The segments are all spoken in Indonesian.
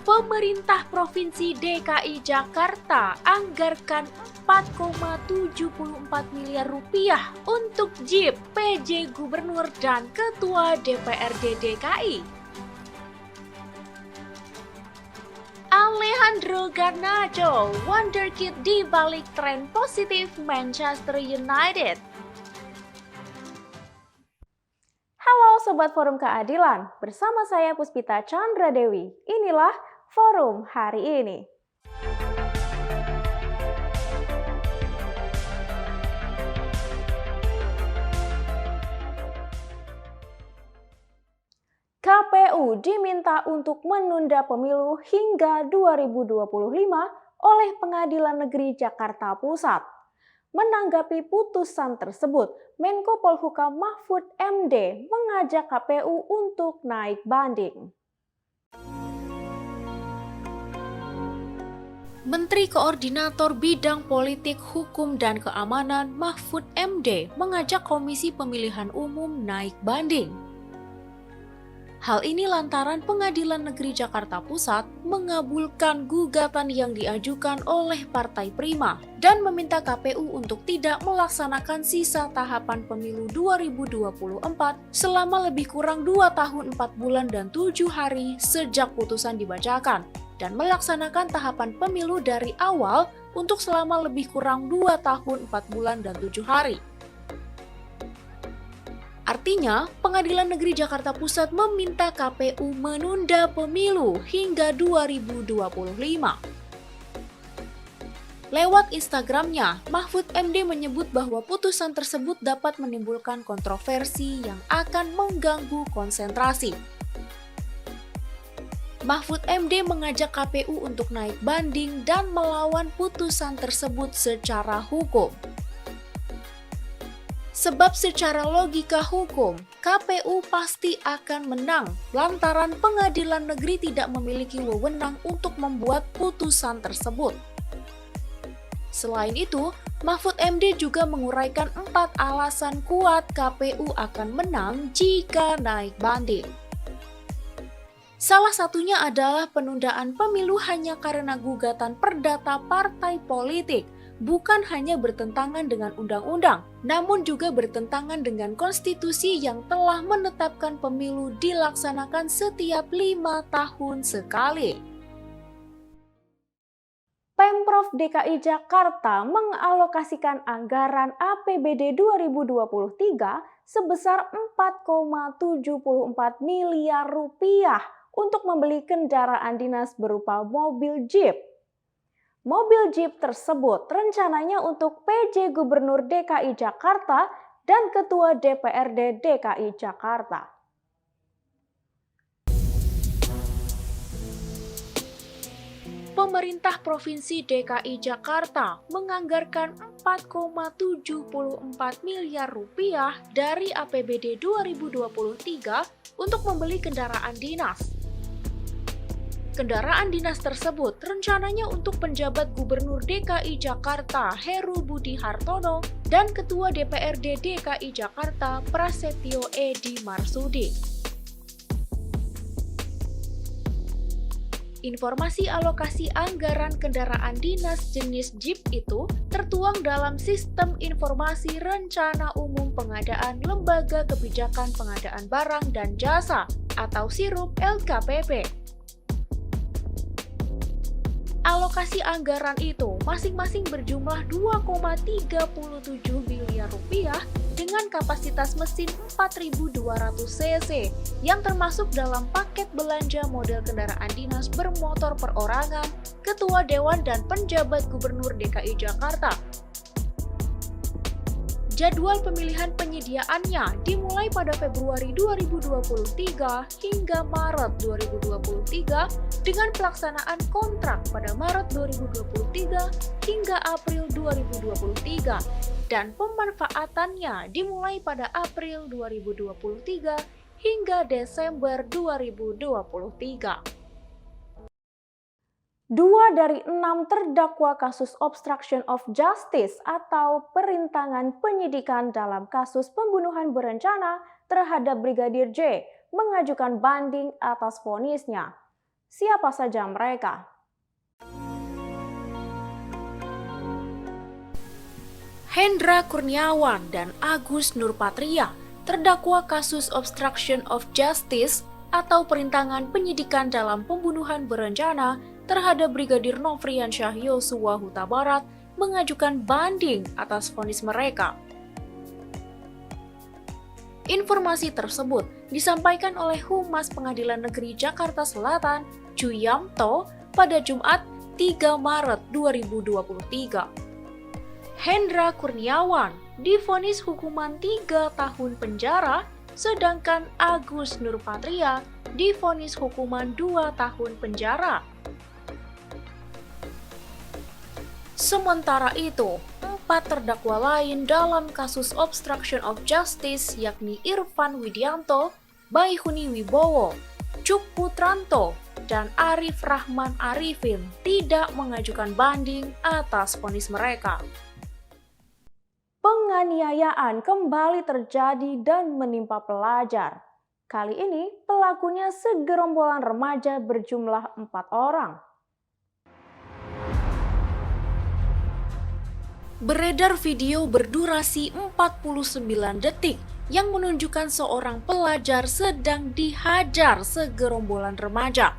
Pemerintah Provinsi DKI Jakarta anggarkan 4,74 miliar rupiah untuk JIP PJ Gubernur dan Ketua DPRD DKI. Alejandro Garnacho, wonderkid di balik tren positif Manchester United. Halo Sobat Forum Keadilan, bersama saya Puspita Chandra Dewi. Inilah Forum hari ini. KPU diminta untuk menunda pemilu hingga 2025 oleh Pengadilan Negeri Jakarta Pusat. Menanggapi putusan tersebut, Menko Polhukam Mahfud MD mengajak KPU untuk naik banding. Menteri Koordinator Bidang Politik, Hukum, dan Keamanan Mahfud MD mengajak Komisi Pemilihan Umum naik banding. Hal ini lantaran Pengadilan Negeri Jakarta Pusat mengabulkan gugatan yang diajukan oleh Partai Prima dan meminta KPU untuk tidak melaksanakan sisa tahapan pemilu 2024 selama lebih kurang 2 tahun 4 bulan dan 7 hari sejak putusan dibacakan dan melaksanakan tahapan pemilu dari awal untuk selama lebih kurang 2 tahun 4 bulan dan 7 hari. Artinya, Pengadilan Negeri Jakarta Pusat meminta KPU menunda pemilu hingga 2025. Lewat Instagramnya, Mahfud MD menyebut bahwa putusan tersebut dapat menimbulkan kontroversi yang akan mengganggu konsentrasi. Mahfud MD mengajak KPU untuk naik banding dan melawan putusan tersebut secara hukum. Sebab secara logika hukum, KPU pasti akan menang lantaran Pengadilan Negeri tidak memiliki wewenang untuk membuat putusan tersebut. Selain itu, Mahfud MD juga menguraikan 4 alasan kuat KPU akan menang jika naik banding. Salah satunya adalah penundaan pemilu hanya karena gugatan perdata partai politik, bukan hanya bertentangan dengan undang-undang, namun juga bertentangan dengan konstitusi yang telah menetapkan pemilu dilaksanakan setiap 5 tahun sekali. Pemprov DKI Jakarta mengalokasikan anggaran APBD 2023 sebesar 4,74 miliar rupiah untuk membeli kendaraan dinas berupa mobil Jeep. Mobil Jeep tersebut rencananya untuk PJ Gubernur DKI Jakarta dan Ketua DPRD DKI Jakarta. Pemerintah Provinsi DKI Jakarta menganggarkan 4,74 miliar rupiah dari APBD 2023 untuk membeli kendaraan dinas. Kendaraan dinas tersebut rencananya untuk penjabat Gubernur DKI Jakarta Heru Budi Hartono dan Ketua DPRD DKI Jakarta Prasetyo Edy Marsudi. Informasi alokasi anggaran kendaraan dinas jenis Jeep itu tertuang dalam Sistem Informasi Rencana Umum Pengadaan Lembaga Kebijakan Pengadaan Barang dan Jasa atau SIRUP LKPP. Alokasi anggaran itu masing-masing berjumlah 2,37 miliar rupiah dengan kapasitas mesin 4.200 cc yang termasuk dalam paket belanja model kendaraan dinas bermotor perorangan, Ketua Dewan dan penjabat Gubernur DKI Jakarta. Jadwal pemilihan penyediaannya dimulai pada Februari 2023 hingga Maret 2023 dengan pelaksanaan kontrak pada Maret 2023 hingga April 2023 dan pemanfaatannya dimulai pada April 2023 hingga Desember 2023. 2 dari 6 terdakwa kasus obstruction of justice atau perintangan penyidikan dalam kasus pembunuhan berencana terhadap Brigadir J mengajukan banding atas vonisnya. Siapa saja mereka? Hendra Kurniawan dan Agus Nurpatria terdakwa kasus obstruction of justice atau perintangan penyidikan dalam pembunuhan berencana terhadap Brigadir Nofriansyah Yosua Huta Barat mengajukan banding atas vonis mereka. Informasi tersebut disampaikan oleh Humas Pengadilan Negeri Jakarta Selatan, Juyamto, pada Jumat 3 Maret 2023. Hendra Kurniawan divonis hukuman 3 tahun penjara, sedangkan Agus Nurpatria divonis hukuman 2 tahun penjara. Sementara itu, 4 terdakwa lain dalam kasus obstruction of justice yakni Irfan Widianto, Baihuni Wibowo, Cuk Putranto, dan Arif Rahman Arifin tidak mengajukan banding atas vonis mereka. Penganiayaan kembali terjadi dan menimpa pelajar. Kali ini pelakunya segerombolan remaja berjumlah 4 orang. Beredar video berdurasi 49 detik yang menunjukkan seorang pelajar sedang dihajar segerombolan remaja.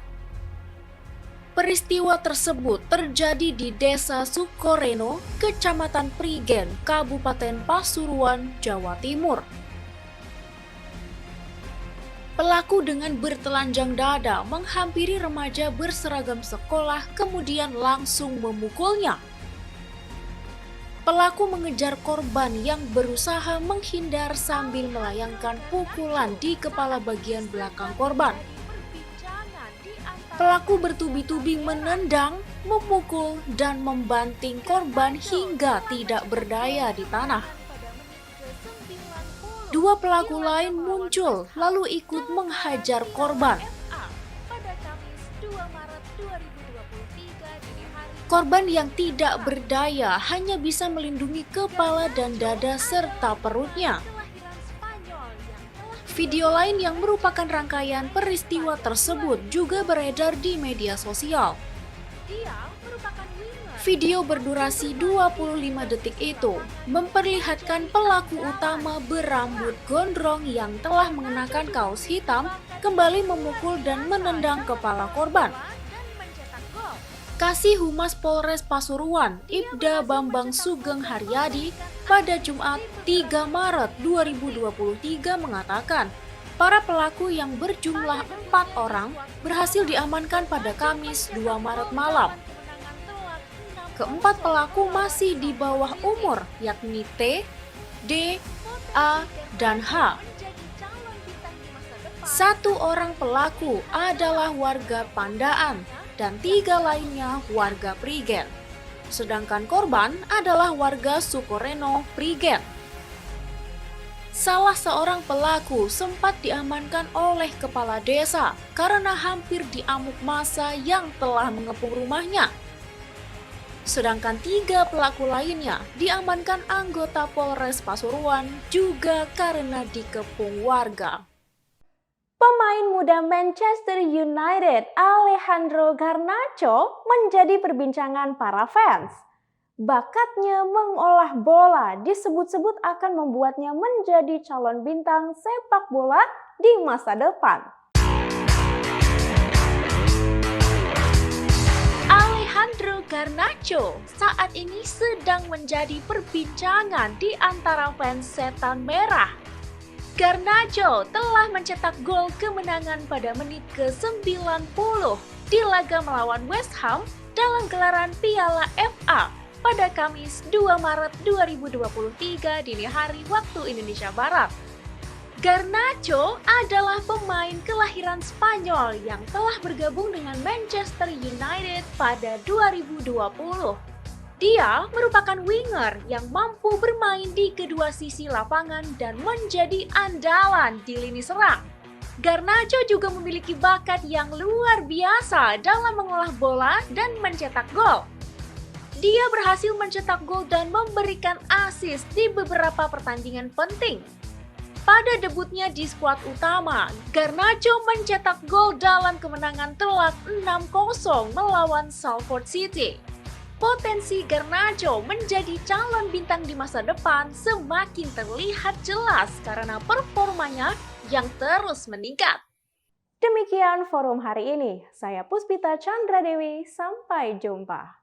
Peristiwa tersebut terjadi di Desa Sukoreno, Kecamatan Prigen, Kabupaten Pasuruan, Jawa Timur. Pelaku dengan bertelanjang dada menghampiri remaja berseragam sekolah kemudian langsung memukulnya. Pelaku mengejar korban yang berusaha menghindar sambil melayangkan pukulan di kepala bagian belakang korban. Pelaku bertubi-tubi menendang, memukul, dan membanting korban hingga tidak berdaya di tanah. 2 pelaku lain muncul lalu ikut menghajar korban. Korban yang tidak berdaya hanya bisa melindungi kepala dan dada serta perutnya. Video lain yang merupakan rangkaian peristiwa tersebut juga beredar di media sosial. Video berdurasi 25 detik itu memperlihatkan pelaku utama berambut gondrong yang telah mengenakan kaos hitam kembali memukul dan menendang kepala korban. Kasih Humas Polres Pasuruan, Ibda Bambang Sugeng Haryadi, pada Jumat 3 Maret 2023 mengatakan, para pelaku yang berjumlah 4 orang berhasil diamankan pada Kamis 2 Maret malam. Keempat pelaku masih di bawah umur, yakni T, D, A, dan H. 1 orang pelaku adalah warga Pandaan, dan 3 lainnya warga Prigen. Sedangkan korban adalah warga Sukoreno, Prigen. Salah seorang pelaku sempat diamankan oleh kepala desa karena hampir diamuk massa yang telah mengepung rumahnya. Sedangkan 3 pelaku lainnya diamankan anggota Polres Pasuruan juga karena dikepung warga. Pemain muda Manchester United Alejandro Garnacho menjadi perbincangan para fans. Bakatnya mengolah bola disebut-sebut akan membuatnya menjadi calon bintang sepak bola di masa depan. Alejandro Garnacho saat ini sedang menjadi perbincangan di antara fans Setan Merah. Garnacho telah mencetak gol kemenangan pada menit ke-90 di laga melawan West Ham dalam gelaran Piala FA pada Kamis 2 Maret 2023 dini hari waktu Indonesia Barat. Garnacho adalah pemain kelahiran Spanyol yang telah bergabung dengan Manchester United pada 2020. Dia merupakan winger yang mampu bermain di kedua sisi lapangan dan menjadi andalan di lini serang. Garnacho juga memiliki bakat yang luar biasa dalam mengolah bola dan mencetak gol. Dia berhasil mencetak gol dan memberikan assist di beberapa pertandingan penting. Pada debutnya di skuad utama, Garnacho mencetak gol dalam kemenangan telak 6-0 melawan Salford City. Potensi Garnacho menjadi calon bintang di masa depan semakin terlihat jelas karena performanya yang terus meningkat. Demikian forum hari ini. Saya Puspita Chandra Dewi, sampai jumpa.